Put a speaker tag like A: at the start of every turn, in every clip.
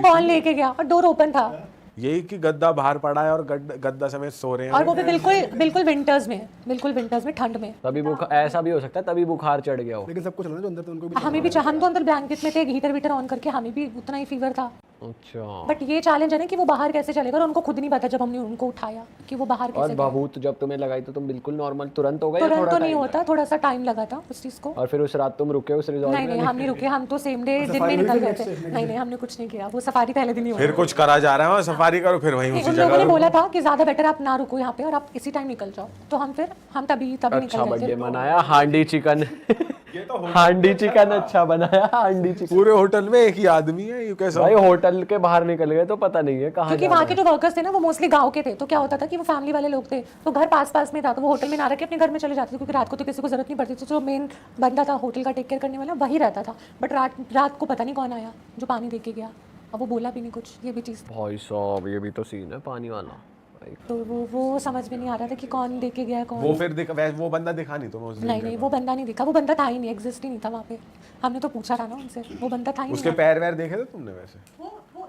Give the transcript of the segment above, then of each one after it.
A: कौन लेके गया, और डोर ओपन था।
B: यही कि गद्दा बाहर पड़ा है और गद्दा समेत सो रहे हैं,
A: और वो भी बिल्कुल विंटर्स में, बिल्कुल विंटर्स में, ठंड में।
C: तभी बुखार, ऐसा भी हो सकता है तभी बुखार चढ़ गया हो।
D: लेकिन सबको चला जो अंदर, तो उनको भी
A: हमें भी हम तो अंदर ब्लैंकेट में थे, हीटर वीटर ऑन करके, हमें भी उतना ही फीवर था।
C: अच्छा।
A: बट ये चैलेंज है ना कि वो बाहर कैसे चलेगा, और उनको खुद नहीं पता जब हमने उनको उठाया कि वो बाहर
C: और
A: कैसे गया।
C: भभूत जब तुम्हें लगाई तो तुम बिल्कुल नॉर्मल तुरंत हो गए या
A: तुरंत
C: थोड़ा
A: तो नहीं
C: टाइम?
A: होता, थोड़ा सा टाइम लगा था उस चीज को।
C: और फिर उस रात तुम रुके उस रिजॉर्ट
A: नहीं
C: में?
A: नहीं, हम नहीं रुके, हम तो सेम डे दिन में निकल गए थे। नहीं, हमने कुछ नहीं किया, वो सफारी पहले दिन ही
B: फिर कुछ करा जा रहा है, सफारी करो फिर वहीं उसी
A: उन लोगों ने
B: जगह।
A: बोला था कि ज्यादा बेटर आप ना रुको यहाँ पे और आप इसी टाइम निकल जाओ, तो हम तभी
C: अच्छा
A: निकल गए
C: बर्थडे
A: थे।
C: मनाया, हांडी चिकन हांडी चिकन अच्छा बनाया, हांडी चिकन।
B: पूरे होटल में एक ही आदमी है, यू कैसा?
C: भाई होटल के बाहर निकल गए तो पता नहीं है कहाँ
A: क्योंकि
C: जाना
A: वहाँ के जो वर्कर्स थे ना वो मोस्टली गांव के थे, तो क्या होता था कि वो फैमिली वाले लोग थे, तो घर पास में था, तो वो होटल में ना रह के अपने घर में चले जाते थे, क्योंकि रात को तो किसी को जरूरत नहीं पड़ती थी। जो मेन बंदा था होटल का टेक केयर करने वाला वही रहता था, बट रात को पता नहीं कौन आया जो पानी दे के गया, और वो बोला भी नहीं कुछ, ये भी चीज़।
C: भाई साहब ये भी तो सीन है पानी वाला।
A: तो वो समझ में नहीं आ रहा था कि कौन दे के गया, कौन।
B: वो फिर वो बंदा दिखा नहीं तुम्हें उस दिन?
A: नहीं, वो बंदा नहीं दिखा, वो बंदा था ही नहीं, एग्जिस्ट ही नहीं था वहाँ पे। हमने तो पूछा था ना उनसे, वो बंदा था ही
B: उसके
A: नहीं।
B: पैर वैर देखे थे तुमने वैसे?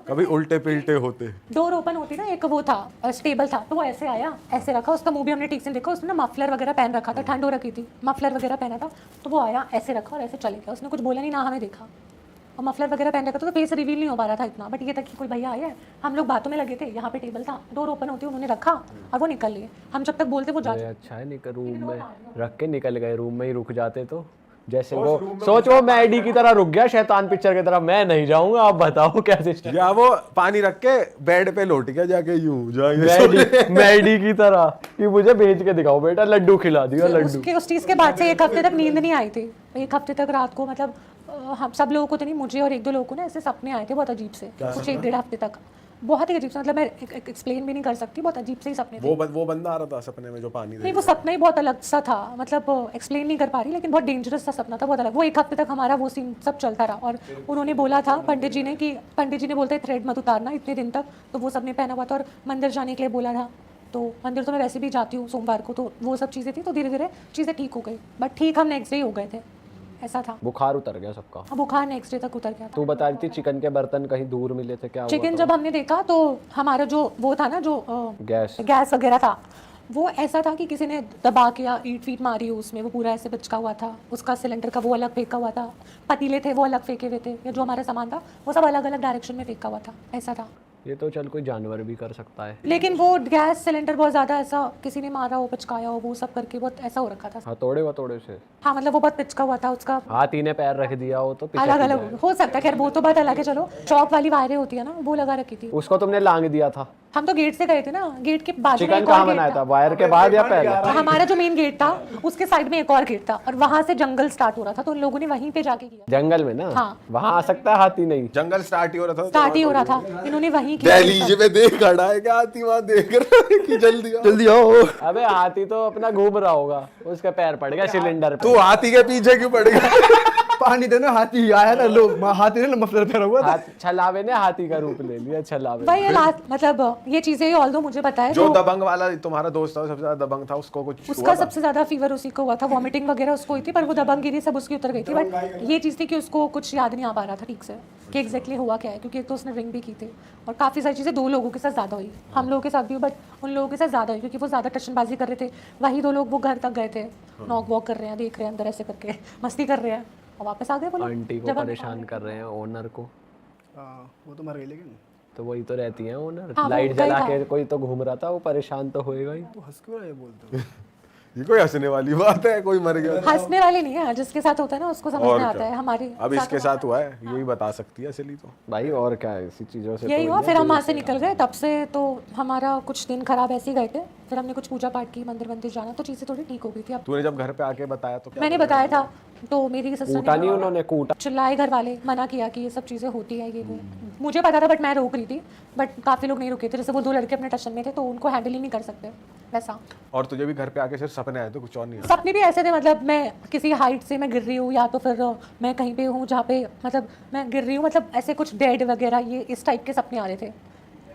B: कभी उल्टे पिल्टे होते?
A: डोर ओपन होती ना, एक वो था स्टेबल था, तो वो ऐसे आया, ऐसे रखा, उसका मुंह भी हमने ठीक से देखा, उसने ना मफलर वगैरह पहन रखा था, ठंड हो रखी थी, मफलर वगैरह पहना था, तो वो आया ऐसे रखा और ऐसे चले गया, उसने कुछ बोला नहीं, ना हमें देखा, और मफलर वगैरह पहन रखा था, तो फेस रिवील नहीं हो पा रहा था इतना, बट ये था कि कोई भैया आया है। हम लोग बातों में लगे थे, यहाँ पे टेबल था, डोर ओपन होती, उन्होंने रखा और वो निकल लिए, हम जब तक बोलते वो जा।
C: अच्छा है निकल रूम में रख के निकल गए, रूम में ही रुक जाते तो जैसे वो सोच वो मैडी की तरह रुक गया शैतान पिक्चर की तरह, मैं नहीं जाऊंगा, आप बताओ कैसे।
B: या वो पानी रख के बेड पे लौट गया जाके यूं जाके
C: मैडी की तरह कि मुझे भेज के दिखाओ बेटा, लड्डू खिला दिया लड्डू।
A: उस चीज़ के बाद से 1 हफ्ते तक नींद नहीं आई थी, 1 हफ्ते तक रात को, मतलब हम सब लोगों को तो नहीं, मुझे और 1-2 लोगों को ना ऐसे सपने आए थे बहुत अजीब से, कुछ 1-1.5 हफ्ते तक, बहुत ही अजीब से, मतलब मैं एक्सप्लेन भी नहीं कर सकती, बहुत अजीब से ही सपने थे।
B: वो बंदा आ रहा था सपने में जो पानी
A: नहीं, वो सपना ही बहुत अलग सा था, मतलब एक्सप्लेन नहीं कर पा रही, लेकिन बहुत डेंजरस सा सपना था, बहुत अलग। वो 1 हफ्ते तक हमारा वो सीन सब चलता रहा, और उन्होंने बोला था पंडित जी ने कि पंडित जी ने बोलते थ्रेड मत उतारना इतने दिन तक, तो वो सबने पहना हुआ था, और मंदिर जाने के लिए बोला था, तो मंदिर तो मैं वैसे भी जाती हूँ सोमवार को, तो वो सब चीज़ें थी, तो धीरे धीरे चीज़ें ठीक हो गई, बट ठीक हम नेक्स्ट डे हो गए थे, ऐसा था।
C: बुखार उतर गया सबका?
A: बुखार नेक्स्ट डे तक उतर गया था।
C: तू बता रही थी चिकन के बर्तन कहीं दूर मिले थे, क्या हुआ?
A: चिकन जब हमने देखा तो हमारा जो वो था ना, जो
C: गैस
A: वगैरह था, वो ऐसा था कि किसी ने दबा के या ईट फीट मारी हो उसमें, वो पूरा ऐसे बिचका हुआ था, उसका सिलेंडर का वो अलग फेंका हुआ था, पतीले थे वो अलग फेंके हुए थे, या जो हमारा सामान था वो सब अलग अलग डायरेक्शन में फेंका हुआ था, ऐसा था।
C: ये तो चल कोई जानवर भी कर सकता है,
A: लेकिन वो गैस सिलेंडर बहुत ज़्यादा ऐसा किसी ने मारा हो, पिचकाया हो, वो सब करके बहुत ऐसा हो रखा था।
C: हथौड़े वथौड़े से?
A: हाँ, मतलब वो बहुत पिचका हुआ था, उसका
C: हाथी ने पैर रख दिया हो तो
A: अलग अलग हो सकता है, खैर वो तो बात अलग है। चलो, चौक वाली वायरें होती है ना, वो लगा रखी थी।
C: उसको तुमने लांग दिया था?
A: हम तो गेट से गए थे ना, गेट के बाजू में
C: चिकन
A: एक और
C: कहाँ
A: गेट
C: बनाया था, वायर के बाद या पहले?
A: हमारा जो मेन गेट था उसके साइड में एक और गेट था, और वहां से जंगल स्टार्ट हो रहा था, तो उन लोगों ने वहीं पे जाके किया।
C: जंगल में ना?
A: हाँ।
C: वहाँ आ सकता है हाथी? नहीं,
B: जंगल स्टार्ट ही हो रहा था,
A: स्टार्ट ही हो रहा था, इन्होंने वहीं किया।
B: दहलीज में देख खड़ा है क्या हाथी, वहां देख रहा है कि जल्दी आओ।
C: अबे हाथी तो अपना घूम रहा होगा, उसके पैर पड़ गया सिलेंडर पे।
B: तू हाथी के पीछे क्यों पड़ेगा?
D: पानी देना, हाथी आया ना, लोग हाथी ने मफलर पहना हुआ था।
C: छलावे ने हाथी का रूप ले लिया, छलावे।
A: वही लास्ट, मतलब ये चीजें ऑल्दो मुझे पता है,
B: जो दबंग वाला तुम्हारा दोस्त था सबसे ज्यादा दबंग था, उसको कुछ
A: उसका सबसे ज्यादा फीवर उसी को हुआ था, वॉमिटिंग वगैरह उसको हुई थी, पर वो दबंगगिरी सब उसकी उतर गई थी, बट ये चीज़ थी कि उसको कुछ याद नहीं आ पा रहा था ठीक से कि एग्जैक्टली हुआ क्या है, क्योंकि एक तो उसने ड्रिंक भी की थी, और काफ़ी सारी चीज़ें 2 लोगों के साथ ज़्यादा हुई, हम लोगों के साथ भी, बट उन लोगों के साथ ज़्यादा हुई, क्योंकि वो ज़्यादा टशनबाजी कर रहे थे। वही 2 लोग वो घर तक गए थे, नॉक वॉक कर रहे हैं, देख रहे हैं अंदर ऐसे करके, मस्ती कर रहे हैं, और वापस आ गए वो लोग।
C: आंटी को परेशान कर रहे हैं, ओनर को।
D: वो तो मर गई, लेकिन
C: तो वही तो रहती है ओनर,
A: हाँ,
C: लाइट
A: वो
C: जला
A: गई
C: के कोई तो घूम रहा था, वो परेशान तो होएगा ही।
D: तो हंस क्यों रहा है, बोलते हो?
B: ये कोई हंसने वाली बात है? कोई मर गया?
A: हंसने वाले नहीं है, जिसके साथ होता है ना उसको समझ में आता है। हमारे
B: अब इसके साथ हुआ है, यही बता सकती है असली तो।
C: भाई और क्या है, इसी चीजों से
A: यही हुआ। फिर हम वहाँ से निकल गए, तब से तो हमारा कुछ दिन खराब ऐसे ही गए थे, फिर हमने कुछ पूजा पाठ की, मंदिर जाना, तो चीज़ें थोड़ी ठीक हो गई थी। अब
B: तूने जब घर पे आके बताया तो क्या?
A: मैंने बताया था, तो मेरी सिस्टर
C: कूटा नहीं
A: ने
C: उन्होंने, कूटा
A: चिल्लाए, घर वाले मना किया कि ये सब चीज़ें होती है, ये वो। मुझे पता था, बट मैं रोक रही थी, बट काफ़ी लोग नहीं रुके थे, जैसे वो 2 लड़के अपने टशन में थे, तो उनको हैंडल ही नहीं कर सकते वैसा।
B: और तुझे भी घर पे आके सिर्फ सपने आए थे, कुछ और नहीं आया?
A: सपने भी ऐसे थे, मतलब मैं किसी हाइट से मैं गिर रही हूँ, या तो फिर मैं कहीं पे हूँ जहाँ पे मतलब मैं गिर रही हूँ, मतलब ऐसे कुछ डेड वगैरह, ये इस टाइप के सपने आ रहे थे,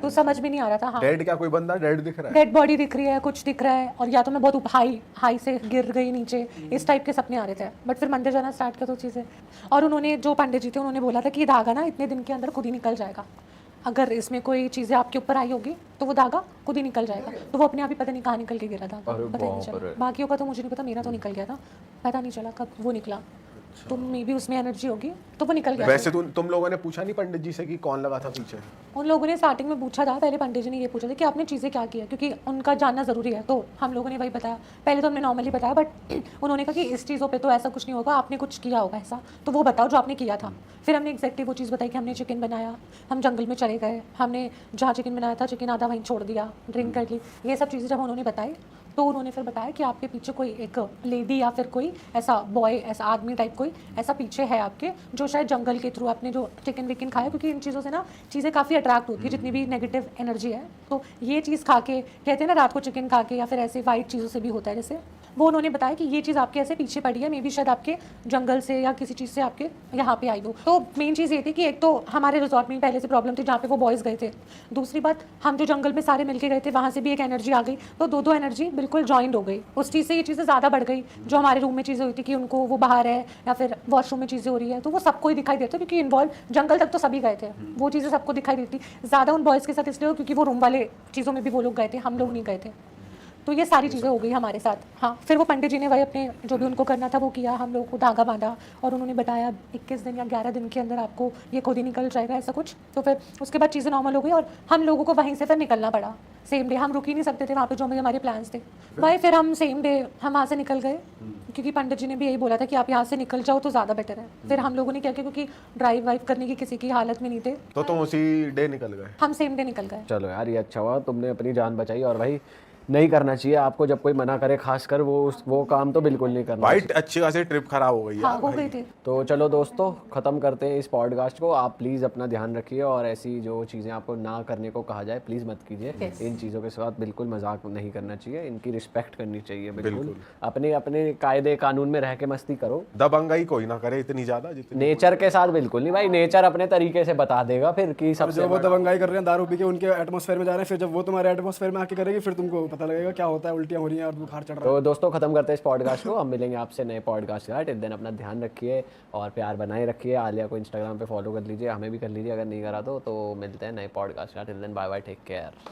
A: तो समझ में नहीं आ रहा था। हाँ,
B: डेड क्या, कोई बंदा डेड दिख रहा है?
A: डेड बॉडी दिख रही है, कुछ दिख रहा है, और या तो मैं बहुत हाई से गिर गई नीचे, इस टाइप के सपने आ रहे थे। बट फिर मंदिर जाना स्टार्ट किया तो चीज़ें, और उन्होंने जो पंडित जी थे उन्होंने बोला था कि ये धागा ना इतने दिन के अंदर खुद ही निकल जाएगा, अगर इसमें कोई चीज़ें आपके ऊपर आई होगी तो वो धागा खुद ही निकल जाएगा। तो वो अपने आप ही पता नहीं कहाँ निकल के गिरा धागा,
C: अरे
A: पता ही नहीं
C: बाप रे।
A: चला। बाकियों का तो मुझे नहीं पता, मेरा तो निकल गया था, पता नहीं चला कब वो निकला। तो मे बी उसमें एनर्जी होगी तो वो निकल गया।
B: वैसे तुम लोगों ने पूछा नहीं पंडित जी से कि कौन लगा था पीछे?
A: उन लोगों ने स्टार्टिंग में पूछा था, पहले पंडित जी ने ये पूछा था कि आपने चीज़ें क्या किया, क्योंकि उनका जानना ज़रूरी है। तो हम लोगों ने वही बताया, पहले तो हमने नॉर्मली बताया, बट उन्होंने कहा कि इस चीज़ों पे तो ऐसा कुछ नहीं होगा, आपने कुछ किया होगा ऐसा, तो वो बताओ जो आपने किया था। फिर हमने एग्जैक्टली वो चीज़ बताई कि हमने चिकन बनाया, हम जंगल में चले गए, हमने जहाँ चिकन बनाया था चिकन आधा वहीं छोड़ दिया, ड्रिंक कर ली। ये सब चीज़ें जब उन्होंने बताई तो उन्होंने फिर बताया कि आपके पीछे कोई एक लेडी या फिर कोई ऐसा बॉय, ऐसा आदमी टाइप कोई ऐसा पीछे है आपके, जो शायद जंगल के थ्रू आपने जो चिकन विकन खाया, क्योंकि इन चीज़ों से ना चीज़ें काफ़ी अट्रैक्ट होती है, जितनी भी नेगेटिव एनर्जी है। तो ये चीज़ खा के, कहते हैं ना रात को चिकन खा के या फिर ऐसे वाइट चीज़ों से भी होता है जैसे, वो उन्होंने बताया कि ये चीज़ आपके ऐसे पीछे पड़ी है, मे बी शायद आपके जंगल से या किसी चीज़ से आपके यहाँ पे आई हो। तो मेन चीज़ ये थी कि एक तो हमारे रिजॉर्ट में पहले से प्रॉब्लम थी जहाँ पे वो बॉयज़ गए थे, दूसरी बात हम जो जंगल में सारे मिलके गए थे वहाँ से भी एक एनर्जी आ गई, तो दो एनर्जी बिल्कुल जॉइंट हो गई। उस चीज़ से ये चीज़ें ज़्यादा बढ़ गई, जो हमारे रूम में चीज़ें हुई थी कि उनको वो बाहर है या फिर वॉशरूम में चीज़ें हो रही है, तो वो सबको ही दिखाई देता है, क्योंकि इन्वॉल्व जंगल तक तो सभी गए थे, वो चीज़ें सबको दिखाई देती। ज़्यादा उन बॉयज़ के साथ इसलिए क्योंकि वो रूम वाले चीज़ों में भी वो लोग गए थे, हम लोग नहीं गए थे। तो ये सारी चीज़ें हो गई हमारे साथ। हाँ, फिर वो पंडित जी ने वही अपने जो भी उनको करना था वो किया, हम लोगों को धागा बांधा और उन्होंने बताया 21 दिन या 11 दिन के अंदर आपको ये खुद ही निकल जाएगा, ऐसा कुछ। तो फिर उसके बाद चीज़ें नॉर्मल हो गई और हम लोगों को वहीं से फिर निकलना पड़ा सेम डे। हम रुक ही नहीं सकते थे वहाँ पे, जो भी हमारे प्लान्स थे वही। फिर हम सेम डे हम वहाँ से निकल गए, क्योंकि पंडित जी ने भी यही बोला था कि आप यहाँ से निकल जाओ तो ज़्यादा बेटर है। फिर हम लोगों ने क्या किया, क्योंकि ड्राइव वाइव करने की किसी की हालत में नहीं थे,
B: तो तुम उसी डे निकल गए?
A: हम सेम डे निकल गए।
C: चलो यार, ये अच्छा हुआ, तुमने अपनी जान बचाई। और भाई नहीं करना चाहिए आपको, जब कोई मना करे खासकर वो काम तो बिल्कुल नहीं करना
B: भाई अच्छी खासी ट्रिप खराब हो गई
A: हाँ,
B: यार
A: हो
B: भाई।
A: गई थी।
C: तो चलो दोस्तों, ख़त्म करते हैं इस पॉडकास्ट को। आप प्लीज़ अपना ध्यान रखिए और ऐसी जो चीज़ें आपको ना करने को कहा जाए प्लीज़ मत कीजिए।
A: Yes.
C: इन चीज़ों के साथ बिल्कुल मजाक नहीं करना चाहिए, इनकी रिस्पेक्ट करनी चाहिए बिल्कुल। अपने अपने कायदे कानून में रह के मस्ती करो,
B: दबंगाई कोई ना करे इतनी ज़्यादा जितनी।
C: नेचर के साथ बिल्कुल नहीं भाई। नेचर अपने तरीके से बता देगा फिर कि सबसे
D: जब वो दबंगाई कर रहे हैं दारू पी के उनके एटमॉस्फेयर में जा रहे हैं, फिर जब वो तुम्हारे एटमॉस्फेयर में आके करेगी फिर तुमको पता लगेगा क्या होता है, उल्टियाँ हो रही हैं और बुखार चढ़ रहा है।
C: तो दोस्तों, खत्म करते हैं इस पॉडकास्ट को। हम मिलेंगे आपसे नए पॉडकास्ट के साथ। टिल देन अपना ध्यान रखिए और प्यार बनाए रखिए। आलिया को इंस्टाग्राम पे फॉलो कर लीजिए, हमें भी कर लीजिए अगर नहीं करा तो मिलते हैं नए पॉडकास्ट के साथ। Till then bye bye, take care.